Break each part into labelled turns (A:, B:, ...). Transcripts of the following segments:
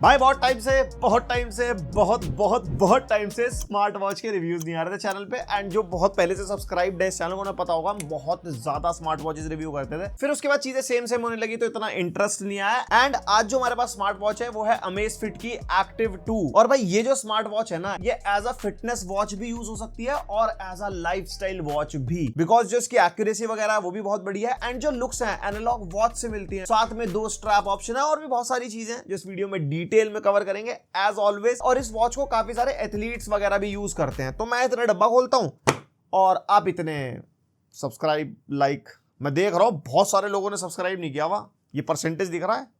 A: भाई बहुत टाइम से स्मार्ट वॉच के रिव्यूज नहीं आ रहे थे चैनल पे। एंड जो बहुत पहले से सब्सक्राइब है इस चैनल को उन्हें पता होगा, हम बहुत ज्यादा स्मार्ट वॉचेस रिव्यू करते थे। फिर उसके बाद चीजें सेम होने लगी तो इतना इंटरेस्ट नहीं आया। एंड आज जो हमारे पास स्मार्ट वॉच है वो है अमेज़फिट की एक्टिव 2। और भाई ये जो स्मार्ट वॉच है ना, ये एज अ फिटनेस वॉच भी यूज हो सकती है और एज अ लाइफस्टाइल वॉच भी, बिकॉज जो इसकी एक्यूरेसी वगैरह है वो भी बहुत बढ़िया है। एंड जो लुक्स है एनालॉग वॉच से मिलती है, साथ में 2 स्ट्रैप ऑप्शन है और भी बहुत सारी चीजें जो इस वीडियो में डिटेल में कवर करेंगे एज ऑलवेज। और इस वॉच को काफी सारे एथलीट्स वगैरह भी यूज करते हैं। तो मैं इतना डब्बा खोलता हूं और आप इतने सब्सक्राइब लाइक मैं देख रहा हूं बहुत सारे लोगों ने सब्सक्राइब नहीं किया हुआ, ये परसेंटेज दिख रहा है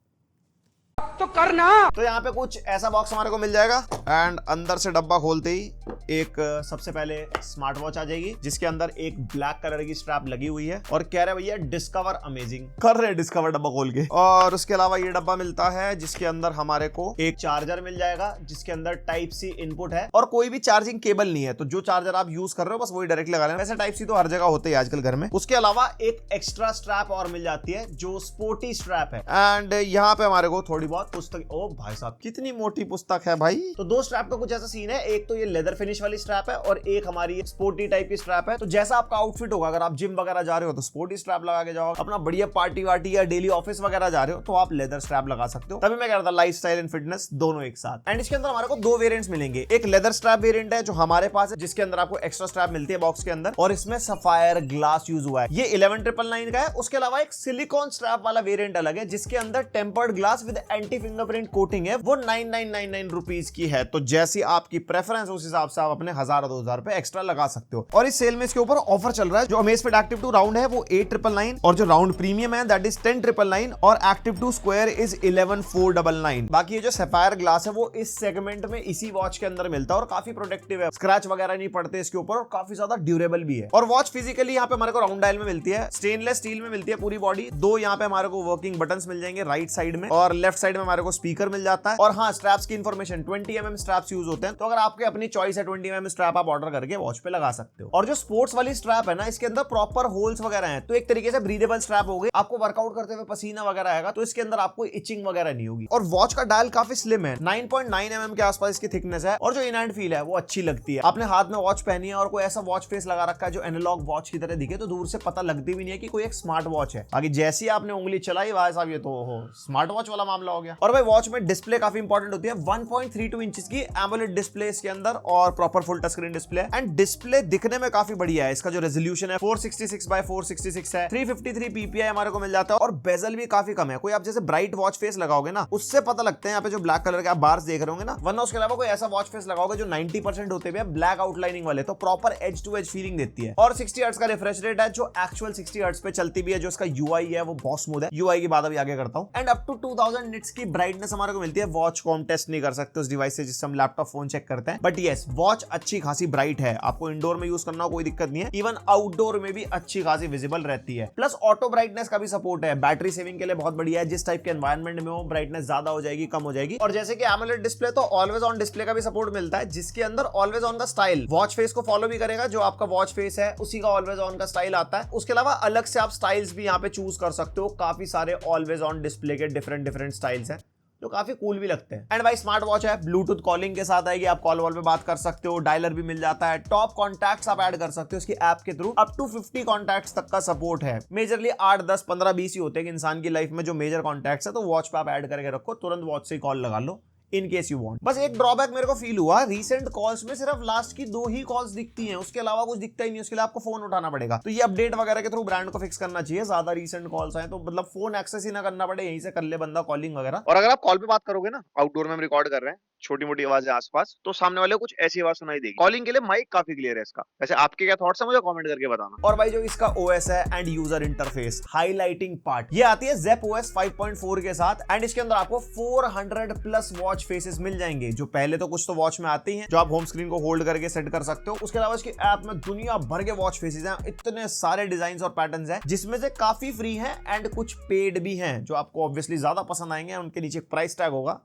A: तो करना। तो यहाँ पे कुछ ऐसा बॉक्स हमारे को मिल जाएगा एंड अंदर से डब्बा खोलते ही एक सबसे पहले स्मार्ट वॉच आ जाएगी जिसके अंदर एक ब्लैक कलर की स्ट्रैप लगी हुई है और कह रहे भैया डिस्कवर अमेजिंग कर रहे हैं डिस्कवर डब्बा खोल के। और उसके अलावा ये डब्बा मिलता है जिसके अंदर हमारे को एक चार्जर मिल जाएगा जिसके अंदर टाइप सी इनपुट है और कोई भी चार्जिंग केबल नहीं है, तो जो चार्जर आप यूज कर रहे हो बस वही डायरेक्ट लगा लेना। वैसे टाइप सी तो हर जगह होते हैं आजकल घर में। उसके अलावा एक एक्स्ट्रा स्ट्रैप और मिल जाती है जो स्पोर्टी स्ट्रैप है। एंड यहाँ पे हमारे को थोड़ी बहुत पुस्तक, ओ भाई साहब कितनी मोटी पुस्तक है भाई। तो 2 स्ट्रैप का कुछ ऐसा सीन है, एक तो ये लेदर फिनिश वाली स्ट्रैप है और एक हमारी स्पोर्टी टाइप की स्ट्रैप है। तो जैसा आपका आउटफिट होगा, अगर आप जिम वगैरह जा रहे हो तो स्पोर्टी स्ट्रैप लगा के जाओ, अपना बढ़िया पार्टी वार्टी या डेली ऑफिस वगैरह जा रहे हो तो आप लेदर स्ट्रैप लगा सकते हो। तभी मैं कह रहा था लाइफस्टाइल एंड फिटनेस दोनों एक साथ। एंड इसके अंदर हमारे को 2 वेरिएंट्स मिलेंगे। एक लेदर स्ट्रैप वेरिएंट है जो हमारे पास है जिसके अंदर आपको एक्स्ट्रा स्ट्रैप मिलती है बॉक्स के अंदर और इसमें सफायर ग्लास यूज हुआ है, ये 11999 का है। उसके अलावा एक सिलिकॉन स्ट्रैप वाला वेरिएंट अलग है जिसके अंदर tempered glass with anti fingerprint coating है, वो 9999 रुपीज की है। तो जैसी आपकी प्रेफरेंस उस हिसाब से आप अपने 1000-2000 रुपए एक्स्ट्रा लगा सकते हो। और इस सेल में इसके ऊपर ऑफर चल रहा है। जो अमेज़फिट एक्टिव 2 राउंड है वो 8999 और जो राउंड प्रीमियम है दैट इज 10999 और एक्टिव 2 स्क्वायर इज 11499। बाकी ये जो सफायर ग्लास है वो इस सेगमेंट में इसी वॉच के अंदर मिलता है और काफी प्रोटेक्टिव है, स्क्रैच वगैरह नहीं पड़ते इसके ऊपर और काफी ज्यादा ड्यूरेबल भी है। और वॉच फिजिकली यहाँ पे हमारे को राउंड डायल में मिलती है, स्टेनलेस स्टील में मिलती है पूरी बॉडी। 2 यहाँ पे हमारे को वर्किंग बटन्स मिल जाएंगे राइट साइड में और लेफ्ट साइड में हमारे को स्पीकर मिल जाता है। और हाँ, स्ट्रैप्स की इंफॉर्मेशन 20 mm स्ट्रैप्स यूज होते हैं, तो अगर आपके अपनी चॉइस है 20 mm स्ट्रैप आप ऑर्डर करके वॉच पे लगा सकते हो। और जो स्पोर्ट्स वाली स्ट्रैप है ना, इसके अंदर प्रॉपर होल्स वगैरह हैं, तो एक तरीके से ब्रीदेबल स्ट्रैप हो गई। आपको वर्कआउट करते हुए पसीना वगैरह आएगा तो इसके अंदर आपको इचिंग वगैरह नहीं होगी। और वॉच का डायल काफी स्लिम है, 9.9 mm के आसपास इसकी थिकनेस है और जो इन हैंड फील है वो अच्छी लगती है। आपने हाथ में वॉच पहनी है और कोई ऐसा वॉच फेस लगा रखा है जो एनालॉग वॉच की तरह दिखे तो दूर से पता लगती भी नहीं है कि कोई एक स्मार्ट वॉच है। बाकी जैसी आपने उंगली चलाई भाई साहब ये तो स्मार्ट वॉच वाला मामला हो गया। और भाई वॉच में डिस्प्ले काफी इंपॉर्टेंट होती है, 1.32 इंच की एमोलेड डिस्प्ले इसके अंदर और proper full touch screen display. And display दिखने में काफी बढ़िया है, इसका जो रेजोल्यूशन है 466x466 है, 353 ppi हमारे को मिल जाता है और बेजल भी काफी कम है। कोई आप जैसे ब्राइट वॉच फेस लगाओगे ना उससे पता लगता है यहाँ पे जो ब्लैक कलर के आप बार्स देख रहे होंगे ना, वरना उसके अलावा कोई ऐसा वॉच फेस लगाओगे जो 90% होते हुए ब्लैक आउटलाइनिंग वाले, तो proper edge to edge feeling देती है। और 60 हर्ट्ज का रिफ्रेश रेट है जो एक्चुअल 60 हर्ट्ज पे चलती भी है। जो इसका यूआई है वो बहुत स्मूथ है, यूआई की बात अभी आगे करता हूँ। एंड अप टू 2000 निट्स की ब्राइटनेस हमारे को मिलती है। वॉच को हम टेस्ट नहीं कर सकते उस डिवाइस से जिससे हम लैपटॉप फोन चेक करते हैं, बट यस वॉच अच्छी खासी ब्राइट है। आपको इंडोर में यूज करना हो कोई दिक्कत नहीं है, इवन आउटडोर में भी अच्छी खासी विजिबल रहती है। प्लस ऑटो ब्राइटनेस का भी सपोर्ट है, बैटरी सेविंग के लिए बहुत बढ़िया है। जिस टाइप के एनवायरनमेंट में हो ब्राइटनेस ज्यादा हो जाएगी कम हो जाएगी। और जैसे कि एमोलेड डिस्प्ले तो ऑलवेज ऑन डिस्प्ले का भी सपोर्ट मिलता है जिसके अंदर ऑलवेज ऑन का स्टाइल वॉच फेस को फॉलो भी करेगा। जो आपका वॉच फेस है उसी का ऑलवेज ऑन का स्टाइल आता है। उसके अलावा अलग से आप स्टाइल्स भी यहाँ पे चूज कर सकते हो। काफी सारे ऑलवेज ऑन डिस्प्ले के डिफरेंट स्टाइल्स हैं जो काफी कूल भी लगते हैं। एंड भाई स्मार्ट वॉच है, ब्लूटूथ कॉलिंग के साथ आएगी, आप कॉल वॉल पे बात कर सकते हो, डायलर भी मिल जाता है, टॉप कॉन्टैक्ट्स आप ऐड कर सकते हो इसकी ऐप के थ्रू, अप टू 50 कॉन्टैक्ट्स तक का सपोर्ट है। मेजरली 8, 10, 15, 20 ही होते हैं कि इंसान की लाइफ में जो मेजर कॉन्टैक्ट्स है, तो वॉच पे आप ऐड करके रखो, तुरंत वॉच से कॉल लगा लो इन केस यू वांट। बस एक ड्रॉबैक मेरे को फील हुआ, रीसेंट कॉल्स में सिर्फ लास्ट की 2 ही कॉल्स दिखती हैं, उसके अलावा कुछ दिखता ही नहीं। उसके लिए आपको फोन उठाना पड़ेगा, तो ये अपडेट वगैरह के थ्रू ब्रांड को फिक्स करना चाहिए। ज्यादा रीसेंट कॉल्स आए तो मतलब फोन एक्सेस ही ना करना पड़े, यहीं से कर ले बंदा कॉलिंग वगैरह। और अगर आप कॉल पे बात करोगे ना, आउटडोर में हम रिकॉर्ड कर रहे हैं, छोटी मोटी आवाज आसपास, तो सामने वाले को कुछ ऐसी आवाज सुनाई देगी। कॉलिंग के लिए माइक काफी क्लियर है इसका। वैसे आपके क्या थॉट्स है मुझे कमेंट करके बताना। और भाई जो इसका ओएस है and user interface highlighting part, ये आती है Zepp OS 5.4 के साथ। एंड इसके अंदर आपको 400 प्लस वॉच फेसेस मिल जाएंगे जो पहले तो कुछ तो वॉच में आती हैं जो आप होम स्क्रीन को होल्ड करके सेट कर सकते हो। उसके अलावा इसकी ऐप में दुनिया भर के वॉच फेसेस हैं, इतने सारे डिजाइन और पैटर्न्स हैं जिसमें से काफी फ्री हैं एंड कुछ पेड भी हैं जो आपको ऑब्वियसली ज्यादा पसंद आएंगे। उनके नीचे प्राइस टैग होगा,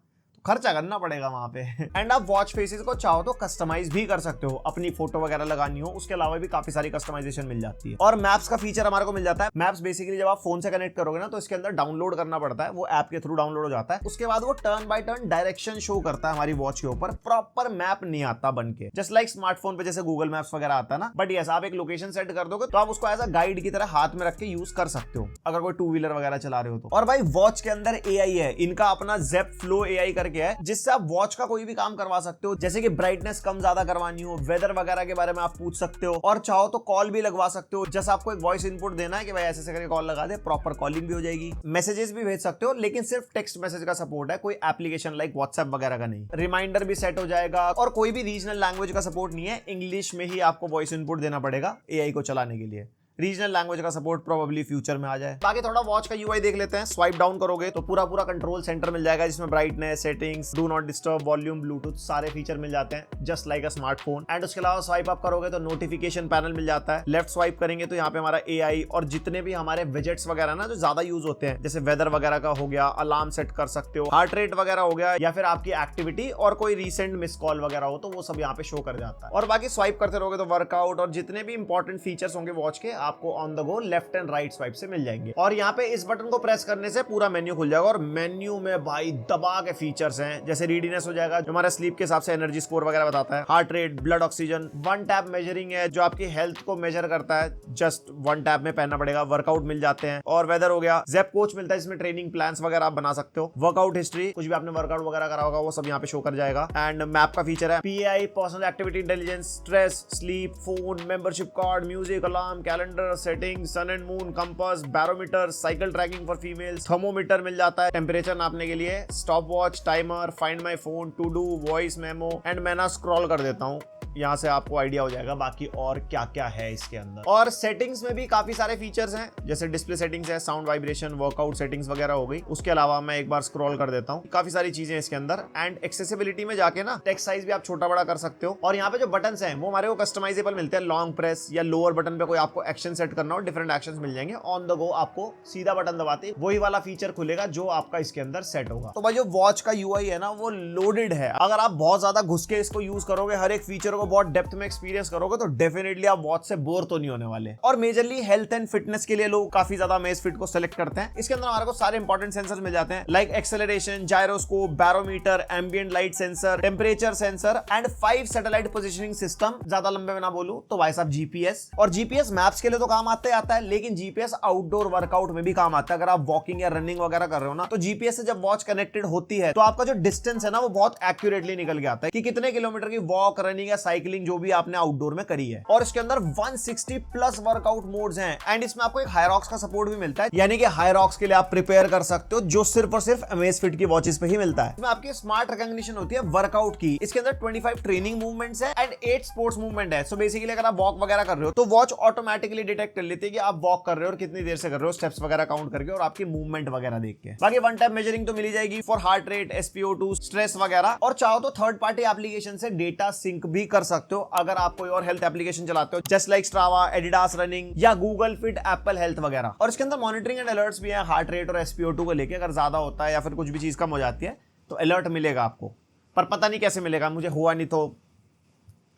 A: खर्चा करना पड़ेगा वहां पे। एंड आप वॉच फेसेस को चाहो तो कस्टमाइज भी कर सकते हो, अपनी फोटो वगैरह लगानी हो उसके अलावा भी काफी सारी कस्टमाइजेशन मिल जाती है। और मैप्स का फीचर हमारे को मिल जाता है। मैप्स बेसिकली जब आप फोन से कनेक्ट करोगे ना तो इसके अंदर डाउनलोड करना पड़ता है, वो ऐप के थ्रू डाउनलोड हो जाता है। उसके बाद वो turn by turn direction show करता है हमारी वॉच के ऊपर, प्रॉपर मैप नहीं आता बन के, जस्ट लाइक स्मार्टफोन पे जैसे गूगल मैप्स वगैरह आता है ना। बट यस, आप एक लोकेशन सेट कर दोगे तो आप उसको एज अ गाइड की तरह हाथ में रख के यूज कर सकते हो अगर कोई टू व्हीलर वगैरह चला रहे हो तो। और भाई वॉच के अंदर एआई है, इनका अपना जेप फ्लो एआई करके है, जिससे आप वॉच का कोई भी काम करवा सकते हो, जैसे कि ब्राइटनेस कम ज्यादा करवानी हो, वेदर वगैरह के बारे में आप पूछ सकते हो, और चाहो तो कॉल भी लगवा सकते हो। जैसे आपको एक वॉइस इनपुट देना है कि भाई ऐसे ऐसे करके कॉल लगा दे, प्रॉपर कॉलिंग भी हो जाएगी। मैसेजेस भी भेज सकते हो, लेकिन सिर्फ टेक्स्ट मैसेज का सपोर्ट है, कोई एप्लीकेशन लाइक व्हाट्सएप वगैरह का नहीं। रिमाइंडर भी सेट हो जाएगा, और कोई भी रीजनल लैंग्वेज का सपोर्ट नहीं है, इंग्लिश में ही आपको वॉइस इनपुट देना पड़ेगा एआई को चलाने के लिए। रीजनल लैंग्वेज का सपोर्ट प्रोबेबली फ्यूचर में आ जाए। बाकी थोड़ा वॉच का यूआई देख लेते हैं। स्वाइप डाउन करोगे तो पूरा कंट्रोल सेंटर मिल जाएगा, जिसमें brightness, settings, do not disturb, volume, Bluetooth सारे फीचर मिल जाते हैं, just like a smartphone. And उसके अलावा स्वाइप अप करोगे तो नोटिफिकेशन पैनल मिल जाता है। लेफ्ट स्वाइप करेंगे तो यहाँ पे हमारा एआई और जितने भी हमारे विजेट्स वगैरह ना जो ज्यादा यूज होते हैं, जैसे वेदर वगैरह का हो गया, अलार्म सेट कर सकते हो, हार्ट रेट वगैरह हो गया, या फिर आपकी एक्टिविटी और कोई रिसेंट मिस कॉल वगैरह हो तो वो सब यहाँ पे शो कर जाता है। और बाकी स्वाइप करते रहोगे तो वर्कआउट और जितने भी इंपॉर्टेंट फीचर्स होंगे वॉच के, आपको on the go left and right swipe से मिल जाएंगे। और यहाँ पे इस बटन को प्रेस करने से पूरा मेन्यू खुल जाएगा, और मेन्यू में भाई दबा के फीचर्स हैं, जैसे रीडीनेस हो जाएगा जो हमारा स्लीप के हिसाब से एनर्जी स्कोर वगैरह बताता है, heart rate, blood oxygen, one tap measuring है जो आपकी हेल्थ को मेजर करता है, जस्ट वन टैप में पहनना पड़ेगा। वर्कआउट मिल जाते हैं, और वेदर हो गया। ज़ेप कोच मिलता है, इसमें ट्रेनिंग प्लान्स वगैरह आप बना सकते हो। वर्कआउट हिस्ट्री, कुछ भी आपने वर्कआउट वगैरह करा होगा वो सब यहाँ पे शो कर जाएगा। एंड मैप का फीचर है, PI, personal activity intelligence, stress, sleep, phone, membership card, music, alarm, calendar, setting, sun and moon, compass, barometer, cycle tracking for females, thermometer मिल जाता है टेम्परेचर नापने के लिए, stopwatch, timer, find my phone, to do, voice memo. And मैं ना scroll कर देता हूँ, यहाँ से आपको आइडिया हो जाएगा बाकी और क्या क्या है इसके अंदर। और सेटिंग्स में भी काफी सारे फीचर्स हैं, जैसे डिस्प्ले सेटिंग्स है, साउंड वाइब्रेशन, वर्कआउट सेटिंग्स वगैरह हो गई। उसके अलावा मैं एक बार स्क्रॉल कर देता हूँ, काफी सारी चीजें इसके अंदर। एंड एक्सेसिबिलिटी में जाके ना टेक्स्ट साइज भी आप छोटा बड़ा कर सकते हो। और यहाँ पे जो बटन्स हैं वो हमारे को कस्टमाइजेबल मिलते हैं। लॉन्ग प्रेस या लोअर बटन पे कोई आपको एक्शन सेट करना हो, डिफरेंट एक्शंस मिल जाएंगे। ऑन द गो आपको सीधा बटन दबाते वही वाला फीचर खुलेगा जो आपका इसके अंदर सेट होगा। तो भाई जो वॉच का यूआई है ना वो लोडेड है। अगर आप बहुत ज्यादा घुस के इसको यूज करोगे, हर एक फीचर को बहुत डेप्थ में एक्सपीरियंस करोगे, तो डेफिनेटली आप वॉच से बोर तो नहीं होने वाले। और मेजरली हेल्थ एंड फिटनेस के लिए लोग काफी ज्यादा अमेज़फिट को सेलेक्ट करते हैं। इसके अंदर हमारे को सारे इंपॉर्टेंट सेंसर्स मिल जाते हैं, like acceleration, gyroscope, barometer, ambient light sensor, temperature sensor and 5 satellite positioning system. ज्यादा लंबे में ना बोलूं तो भाई साहब जीपीएस। और जीपीएस मैप्स के लिए तो काम आता है, लेकिन जीपीएस आउटडोर वर्कआउट में भी काम आता है। अगर आप वॉकिंग या रनिंग वगैरह कर रहे हो ना, तो जीपीएस से जब वॉच कनेक्टेड होती है तो आपका जो डिस्टेंस है ना वो बहुत एक्यूरेटली निकल के आता है कि कितने किलोमीटर की वॉक, रनिंग या साइकिलिंग जो भी आपने आउटडोर में करी है। और इसके अंदर 160 प्लस वर्कआउट मोड्स हैं। एंड इसमें आपको एक हायरॉक्स का सपोर्ट भी मिलता है, यानी कि हायरॉक्स के लिए आप प्रिपेयर कर सकते हो, जो सिर्फ और सिर्फ अमेज़फिट की वॉचेस पे ही मिलता है। इसमें आपकी स्मार्ट रिकॉग्निशन होती है वर्कआउट की। इसके अंदर 25 ट्रेनिंग मूवमेंट्स है एंड 8 स्पोर्ट्स मूवमेंट है। सो बेसिकली अगर आप वॉक वगैरह कर रहे हो तो वॉच ऑटोमेटिकली डिटेक्ट कर लेती है कि आप वॉक कर रहे हो और कितनी देर से कर रहे हो, स्टेप्स वगैरह काउंट करके और आपकी मूवमेंट वगैरह देख के। बाकी वन टाइम मेजरिंग तो मिली जाएगी for heart rate, SpO2, stress वगैरह। और चाहो तो थर्ड पार्टी एप्लीकेशन से डेटा सिंक भी कर सकते हो अगर आप कोई और हेल्थ एप्लीकेशन चलाते हो, just like Strava, Adidas running या गूगल फिट, एप्पल हेल्थ वगैरह। और इसके अंदर मॉनिटरिंग एंड अलर्ट्स भी है, हार्ट रेट और SpO2 को लेके। अगर ज्यादा होता है या फिर कुछ भी चीज कम हो जाती है तो अलर्ट मिलेगा आपको, पर पता नहीं कैसे मिलेगा, मुझे हुआ नहीं तो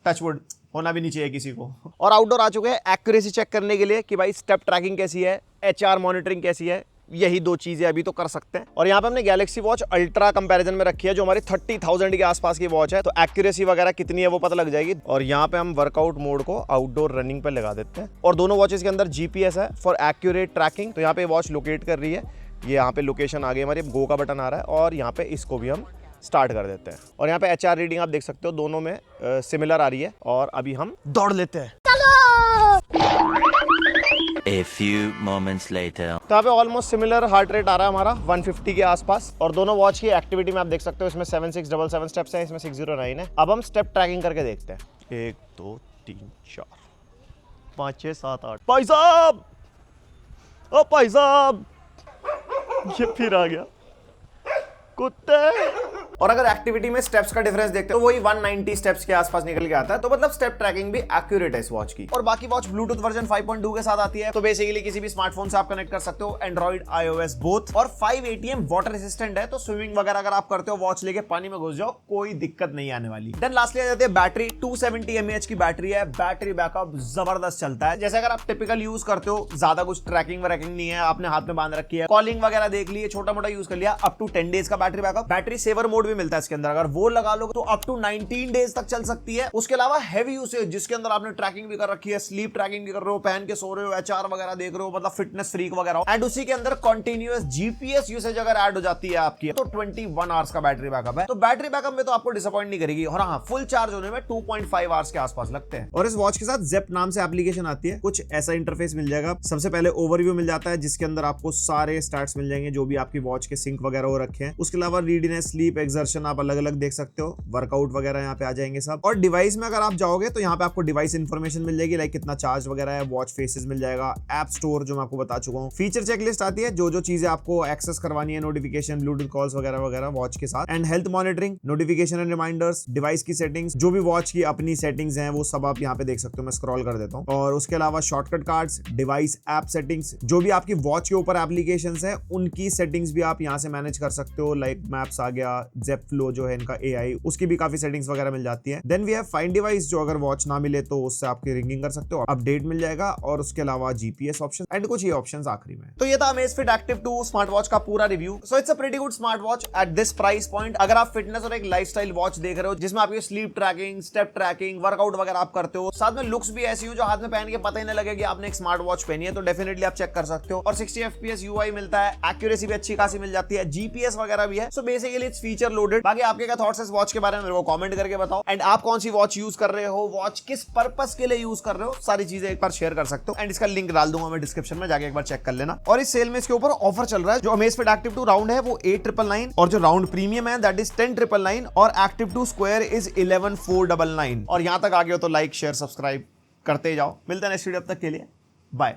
A: टचवुड, होना भी नहीं चाहिए किसी को। और आउटडोर आ चुके हैं एक्यूरेसी चेक करने के लिए कि भाई स्टेप ट्रैकिंग कैसी है, HR मॉनिटरिंग कैसी है। यही 2 चीजें अभी तो कर सकते हैं। और यहाँ पे हमने गैलेक्सी वॉच अल्ट्रा कंपैरिजन में रखी है, जो हमारी 30,000 के आसपास की वॉच है, तो एक्यूरेसी वगैरह कितनी है वो पता लग जाएगी। और यहाँ पे हम वर्कआउट मोड को आउटडोर रनिंग पे लगा देते हैं। और दोनों वॉचेस के अंदर जीपीएस है फॉर एक्यूरेट ट्रैकिंग। तो यहाँ पे वॉच लोकेट कर रही है, ये यहाँ पे लोकेशन आ गई हमारी, गो का बटन आ रहा है, और यहाँ पे इसको भी हम स्टार्ट कर देते हैं। और यहाँ पे HR रीडिंग आप देख सकते हो, दोनों में सिमिलर आ रही है। और अभी हम दौड़ लेते हैं।
B: A few moments later.
A: तो यहाँ पे ऑलमोस्ट सिमिलर हार्ट रेट आ रहा है हमारा 150 के आसपास। और दोनों वॉच की एक्टिविटी में आप देख सकते हो, इसमें 7677 स्टेप्स हैं, इसमें 609 है। अब हम स्टेप ट्रैकिंग करके देखते हैं। 1 2 3 4 5 6 7 8। भाई साहब, ओ भाई साहब, ये फिर आ गया कुत्ते। और अगर एक्टिविटी में स्टेप्स का डिफरेंस देखते हो, वही 190 स्टेप्स के आसपास निकल के आता है। तो मतलब स्टेप ट्रैकिंग भी एक्यूरेट है इस वॉच की। और बाकी वॉच ब्लूटूथ वर्जन 5.2 के साथ आती है, तो बेसिकली किसी भी स्मार्टफोन से आप कनेक्ट कर सकते हो, एंड्रॉइड, iOS बोथ। और 5 ATM वाटर रेसिस्टेंट है, तो स्विमिंग वगैरह अगर आप करते हो, वॉच लेके पानी में घुस जाओ, कोई दिक्कत नहीं आने वाली। देन लास्टली आ जाती है बैटरी। 270 mAh की बैटरी है, बैटरी बैकअप जबरदस्त चलता है। जैसे अगर आप टिपिकल यूज करते हो, ज्यादा कुछ ट्रैकिंग वैकिंग नहीं है, आपने हाथ में बांध रखी है, कॉलिंग वगैरह देख ली, छोटा मोटा यूज कर लिया, अप टू 10 डेज का battery backup. Battery saver mode भी मिलता है इसके अंदर, अगर वो लगा लो तो अप टू 19 डेज तक चल सकती है। उसके अलावा हैवी यूसेज, जिसके अंदर आपने ट्रैकिंग भी कर रखी है, स्लीप ट्रैकिंग भी कर रहे हो, पहन के सो रहे हो, HR वगैरह देख रहे हो, मतलब फिटनेस फ्रीक वगैरह, एंड उसी के अंदर कंटिन्यूअस GPS यूसेज अगर ऐड हो जाती है आपकी, तो 21 आवर्स का बैटरी बैकअप है। तो बैटरी बैकअप में तो आपको डिसअपॉइंट नहीं करेगी। और हाँ, फुल चार्ज होने में 2.5 आवर्स के आसपास लगते हैं। और इस वॉच के साथ Zepp नाम से एप्लीकेशन आती है, कुछ ऐसा इंटरफेस मिल जाएगा। सबसे पहले ओवरव्यू मिल जाता है, जिसके अंदर आपको सारे स्टैट्स मिल जाएंगे जो भी आपकी वॉच के सिंक वगैरह हो रखे हैं। उसके अलावा रीडिनेस, स्लीप, एक्सर्शन आप अलग अलग देख सकते हो, वर्कआउट वगैरह यहाँ पे आ जाएंगे सब। और डिवाइस में अगर आप जाओगे तो यहाँ पे आपको डिवाइस इन्फॉर्मेशन मिल जाएगी, लाइक कितना चार्ज वगैरह है, वॉच फेसेस मिल जाएगा, ऐप स्टोर जो मैं आपको बता चुका हूँ, फीचर चेकलिस्ट आती है, जो चीजें आपको एक्सेस करवानी है, नोटिफिकेशन, ब्लूटूथ कॉल्स वगैरह वगैरह वॉच के साथ, and health monitoring, notification and reminders, device की सेटिंग्स, जो भी वॉच की अपनी सेटिंग्स हैं वो सब आप यहाँ पे देख सकते हो। मैं स्क्रॉल कर देता हूँ। और उसके अलावा shortcut cards, device app settings, जो भी आपकी वॉच के ऊपर एप्लीकेशंस हैं उनकी सेटिंग्स भी आप यहाँ से मैनेज कर सकते हो, लाइक मैप्स आ गया, Zepp Flow जो है इनका AI, उसकी भी काफी सेटिंग्स वगैरह मिल जाती है। Then we have find device, जो अगर वॉच ना मिले तो उससे आपकी रिंगिंग कर सकते हो, अपडेट मिल जाएगा, और उसके अलावा GPS ऑप्शन एंड कुछ ये ऑप्शंस आखिरी में। तो ये था Amazfit Active 2 स्मार्ट वॉच का पूरा review. So it's a pretty good smart watch at this price point. अगर आप फिटनेस और एक लाइफस्टाइल वॉच देख रहे हो जिसमें आपकी sleep tracking, step trekking, workout वगैरह आप करते हो, साथ में लुक्स भी ऐसी हो जो हाथ में पहन के पता ही नहीं लगे कि आपने एक स्मार्ट वॉच पहनी है, तो डेफिनेटली आप चेक कर सकते हो। और 60 FPS UI मिलता है, एक्यूरेसी भी अच्छी खासी मिल जाती है, GPS वगैरह भी है। So basically its feature loaded. बाकी आपके क्या थॉट्स है इस वॉच के बारे में, मेरे को कमेंट करके बताओ। एंड आप कौन सी वॉच यूज कर रहे हो, वॉच किस पर्पस के लिए यूज कर रहे हो, सारी चीजें एक बार शेयर कर सकते हो। एंड इसका लिंक डाल दूंगा मैं डिस्क्रिप्शन में, जाके एक बार चेक कर लेना। और इस सेल में इसके ऊपर ऑफर चल रहा है। जो Amazfit Active 2 राउंड है वो 8,999, और जो राउंड प्रीमियम है दैट इज 10,999, और Active 2 स्क्वायर इज 11,499। और यहां तक आ गए हो तो लाइक, शेयर, सब्सक्राइब करते जाओ। मिलते हैं नेक्स्ट वीडियो, अब तक के लिए बाय।